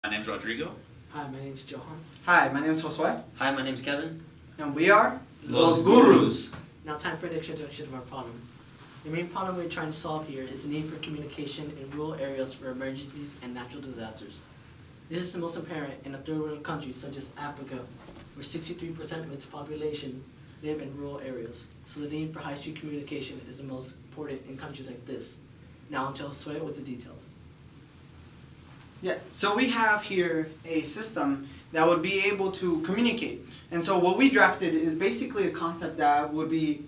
My name's Rodrigo. Hi, my name's Johan. Hi, my name is Josue, Hi, my name's Kevin. and we are Los Gurus. Now time for the introduction of our problem. The main problem we're trying to solve here is the need for communication in rural areas for emergencies and natural disasters. This is the most apparent in a third world country such as Africa, where 63% of its population live in rural areas. So the need for high-speed communication is the most important in countries like this. Now until Josue with the details. Yeah, so we have here a system that would be able to communicate. And so what we drafted is basically a concept that would be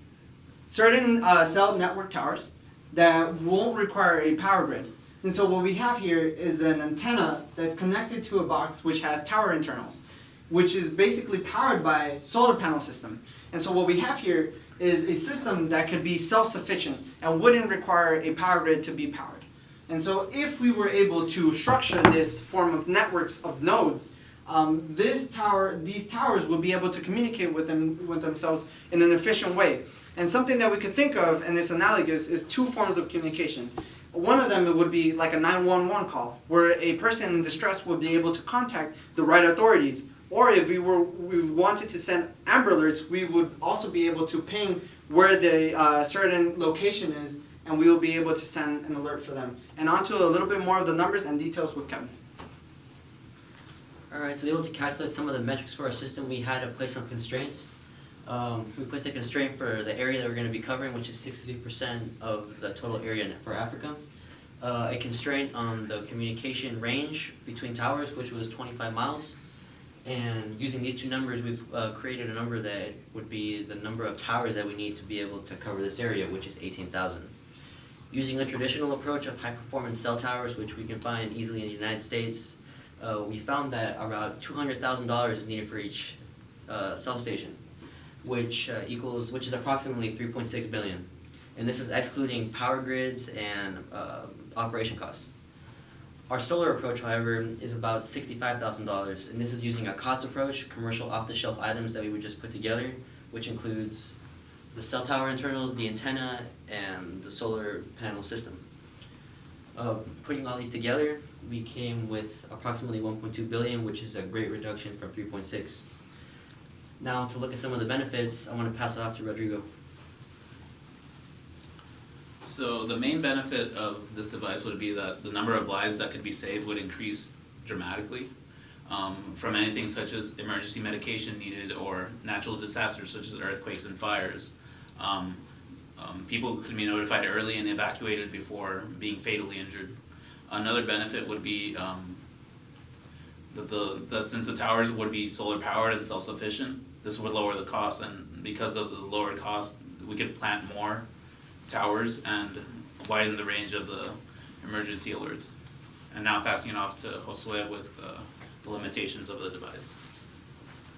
certain cell network towers that won't require a power grid. And so what we have here is an antenna that's connected to a box which has tower internals, which is basically powered by solar panel system. And so what we have here is a system that could be self-sufficient and wouldn't require a power grid to be powered. And so if we were able to structure this form of networks of nodes, these towers would be able to communicate with themselves in an efficient way. And something that we could think of, and it's analogous, is two forms of communication. One of them it would be like a 911 call, where a person in distress would be able to contact the right authorities. Or if we wanted to send Amber Alerts, we would also be able to ping where the certain location is, and we will be able to send an alert for them. And on to a little bit more of the numbers and details with Kevin. Alright, to be able to calculate some of the metrics for our system, we had to place some constraints. We placed a constraint for the area that we're going to be covering, which is 63% of the total area for Africa. A constraint on the communication range between towers, which was 25 miles. And using these two numbers, we've created a number that would be the number of towers that we need to be able to cover this area, which is 18,000. Using a traditional approach of high-performance cell towers, which we can find easily in the United States, we found that around $200,000 is needed for each cell station, which is approximately 3.6 billion. And this is excluding power grids and operation costs. Our solar approach, however, is about $65,000, and this is using a COTS approach, commercial off-the-shelf items that we would just put together, which includes the cell tower internals, the antenna, and the solar panel system. Putting all these together, we came with approximately 1.2 billion, which is a great reduction from 3.6. Now, to look at some of the benefits, I want to pass it off to Rodrigo. So the main benefit of this device would be that the number of lives that could be saved would increase dramatically, from anything such as emergency medication needed or natural disasters such as earthquakes and fires. People could be notified early and evacuated before being fatally injured. Another benefit would be that since the towers would be solar powered and self-sufficient, this would lower the cost, and because of the lower cost, we could plant more towers and widen the range of the emergency alerts. And now passing it off to Josue with the limitations of the device.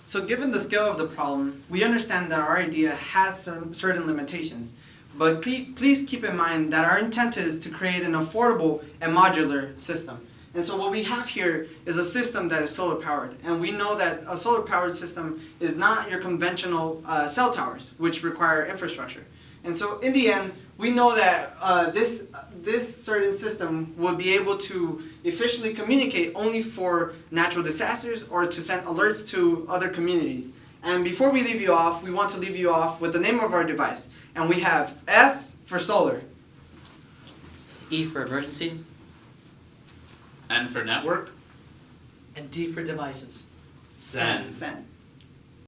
So given the scale of the problem, we understand that our idea has some certain limitations. But please keep in mind that our intent is to create an affordable and modular system. And so what we have here is a system that is solar powered. And we know that a solar powered system is not your conventional cell towers, which require infrastructure. And so in the end, we know that this certain system would be able to efficiently communicate only for natural disasters or to send alerts to other communities. And before we leave you off, we want to leave you off with the name of our device. And we have S for solar, E for emergency, N for network, And D for devices. S.E.N.D. S.E.N.D.